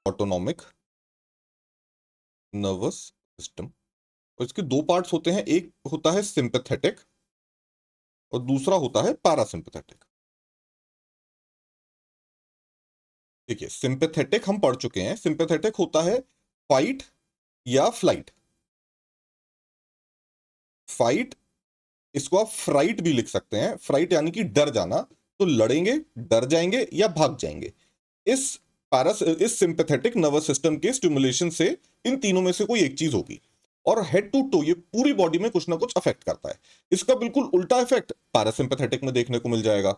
Autonomic nervous system. और इसके दो पार्ट्स होते हैं, एक होता है सिंपैथेटिक और दूसरा होता है पैरासिम्पैथेटिक। देखिए, सिंपैथेटिक हम पढ़ चुके हैं। सिंपैथेटिक होता है फाइट या फ्लाइट। फाइट, इसको आप फ्राइट भी लिख सकते हैं। फ्राइट यानी कि डर जाना, तो लड़ेंगे, डर जाएंगे या भाग जाएंगे। इस इस सिंपैथेटिक नर्वस सिस्टम के स्टिमुलेशन से इन तीनों में से कोई एक चीज होगी, और हेड टू टो ये पूरी बॉडी में कुछ ना कुछ अफेक्ट करता है। इसका बिल्कुल उल्टा इफेक्ट पैरासिम्पैथेटिक में देखने को मिल जाएगा।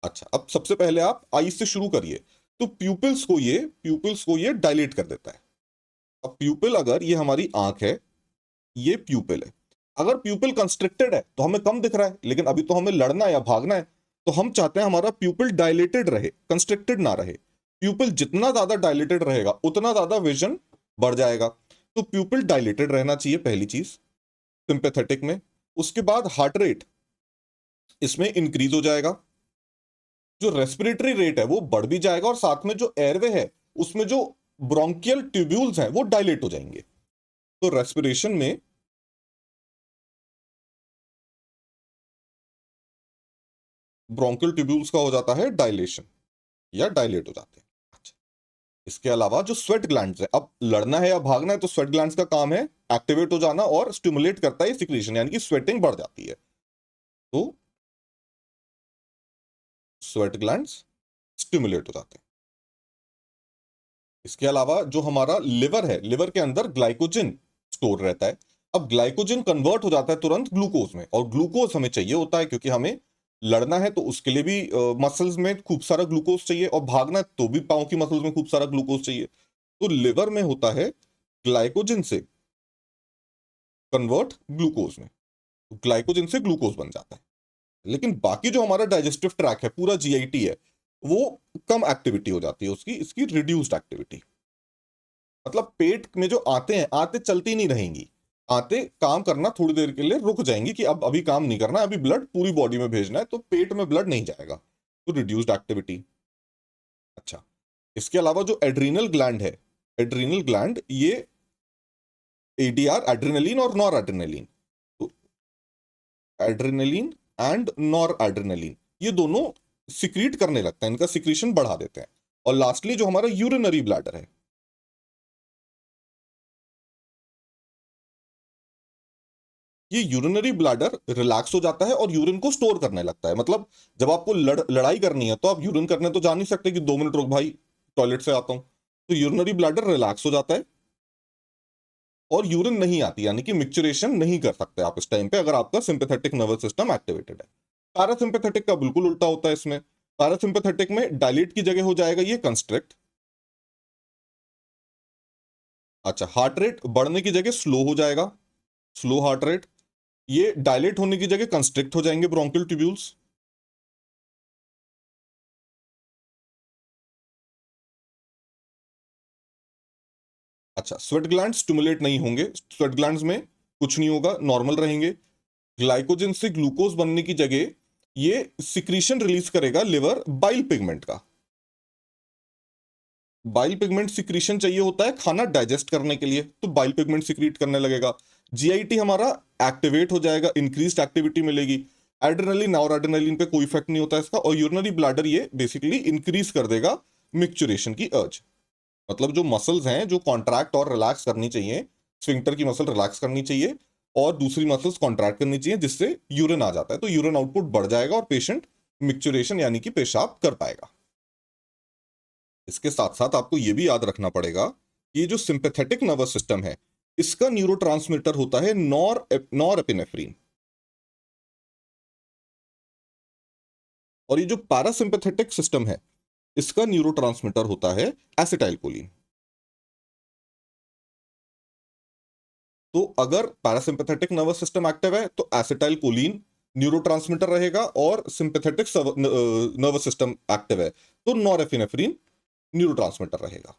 अच्छा, अब सबसे पहले आप आई से शुरू करिए। तो प्यूपिल्स को ये डायलेट कर देता है। अब प्यूपिल, अगर ये हमारी आंख है, ये प्यूपिल है। अगर प्यूपिल कंस्ट्रिक्टेड है तो हमें कम दिख रहा है, लेकिन अभी तो हमें लड़ना है या भागना है, तो हम चाहते हैं हमारा प्यूपिल डायलेटेड रहे, कंस्ट्रिक्टेड ना रहे। प्यूपिल जितना ज्यादा डायलेटेड रहेगा उतना ज्यादा विजन बढ़ जाएगा। तो प्यूपिल डायलेटेड रहना चाहिए, पहली चीज सिंपैथेटिक में। उसके बाद हार्ट रेट इसमें इंक्रीज हो जाएगा, जो रेस्पिरेटरी रेट है वो बढ़ भी जाएगा, और साथ में जो एयरवे है उसमें जो ब्रोंकियल ट्यूब्यूल्स हैं वो डायलेट हो जाएंगे। तो रेस्पिरेशन में ब्रोंकियल ट्यूब्यूल्स का हो जाता है डायलेशन, या डायलेट हो जाते हैं। अच्छा, इसके अलावा जो स्वेट ग्लैंड्स है, अब लड़ना है या भागना है तो स्वेट ग्लैंड्स का काम है एक्टिवेट हो जाना, और स्टिमुलेट करता है सिक्रीशन, यानी कि स्वेटिंग बढ़ जाती है। तो स्वेट ग्लैंड्स स्टिमुलेट हो जाते हैं। इसके अलावा जो हमारा लिवर है, लिवर के अंदर ग्लाइकोजन स्टोर रहता है। अब ग्लाइकोजन कन्वर्ट हो जाता है तुरंत ग्लूकोज में, और ग्लूकोज हमें चाहिए होता है क्योंकि हमें लड़ना है तो उसके लिए भी मसल्स में खूब सारा ग्लूकोज चाहिए, और भागना है तो भी पाँव की मसल्स में खूब सारा ग्लूकोज चाहिए। तो लिवर में होता है ग्लाइकोजन से कन्वर्ट ग्लूकोज में, तो ग्लाइकोजन से ग्लूकोज बन जाता है। लेकिन बाकी जो हमारा डाइजेस्टिव ट्रैक है, पूरा जीआईटी है, वो कम एक्टिविटी हो जाती है उसकी, इसकी रिड्यूस्ड एक्टिविटी। मतलब पेट में जो आते हैं, आते चलती नहीं रहेंगी, आते काम करना थोड़ी देर के लिए रुक जाएंगी कि अब अभी काम नहीं करना, अभी ब्लड पूरी बॉडी में भेजना है, तो पेट में ब्लड नहीं जाएगा। तो रिड्यूस्ड एक्टिविटी। अच्छा, इसके अलावा जो एड्रीनल ग्लैंड है, एड्रीनल ग्लैंड ये एडीआर, एड्रेनलिन और नॉर एड्रेनलिन, तो एड्रेनलिन एंड नॉर एड्रेनलिन ये दोनों सिक्रीट करने लगता है, इनका सिक्रीशन बढ़ा देते हैं। और लास्टली जो हमारा यूरिनरी ब्लैडर है, ये यूरिनरी ब्लैडर रिलैक्स हो जाता है और यूरिन को स्टोर करने लगता है। मतलब जब आपको लड़ाई करनी है तो आप यूरिन करने तो जा नहीं सकते कि 2 मिनट रुक भाई, टॉयलेट से आता हूं। तो यूरिनरी ब्लैडर रिलैक्स हो जाता है और यूरिन नहीं आती, यानी कि मिक्चुरेशन नहीं कर सकते आप इस टाइम पे, अगर आपका सिंपैथेटिक नर्वस सिस्टम एक्टिवेटेड है। पैरासिम्पैथेटिक का बिल्कुल उल्टा होता है इसमें। पैरासिम्पैथेटिक में डायलेट की जगह हो जाएगा ये कंस्ट्रिक्ट। अच्छा, हार्ट रेट बढ़ने की जगह स्लो हो जाएगा, स्लो हार्ट रेट। ये डायलेट होने की जगह कंस्ट्रिक्ट हो जाएंगे ब्रोंकियल ट्यूब्यूल्स। अच्छा, स्वेट ग्लैंड स्टिमुलेट नहीं होंगे, स्वेट ग्लैंड्स में कुछ नहीं होगा, नॉर्मल रहेंगे। ग्लाइकोजन से ग्लूकोज बनने की जगह ये सिक्रीशन रिलीज करेगा लिवर बाइल पिगमेंट का। बाइल पिगमेंट सिक्रीशन चाहिए होता है खाना डाइजेस्ट करने के लिए, तो बाइल पिगमेंट सिक्रीट करने लगेगा। जीआईटी हमारा एक्टिवेट हो जाएगा, इंक्रीज्ड एक्टिविटी मिलेगी। एड्रेनलिन और एड्रेनलिन पे कोई इफेक्ट नहीं होता इसका। और यूरिनरी ब्लैडर ये बेसिकली इंक्रीज कर देगा मिक्चुरेशन की अर्ज। मतलब जो मसल्स हैं जो कॉन्ट्रैक्ट और रिलैक्स करनी चाहिए, स्फिंक्टर की मसल रिलैक्स करनी चाहिए और दूसरी मसल्स कॉन्ट्रैक्ट करनी चाहिए, जिससे यूरिन आ जाता है, तो यूरिन आउटपुट बढ़ जाएगा और पेशेंट मिक्चुरेशन यानी कि पेशाब कर पाएगा। इसके साथ साथ आपको यह भी याद रखना पड़ेगा कि ये जो सिंपैथेटिक नर्वस सिस्टम है, इसका न्यूरोट्रांसमीटर होता है नॉरएपिनेफ्रिन। और ये जो पैरासिम्पैथेटिक सिस्टम है, इसका न्यूरोट्रांसमीटर होता है एसिटाइलकोलिन। तो अगर पैरासिम्पैथेटिक नर्वस सिस्टम एक्टिव है तो एसिटाइलकोलिन न्यूरोट्रांसमीटर रहेगा, और सिंपैथेटिक नर्वस सिस्टम एक्टिव है तो नॉरएपिनेफ्रिन न्यूरोट्रांसमीटर रहेगा।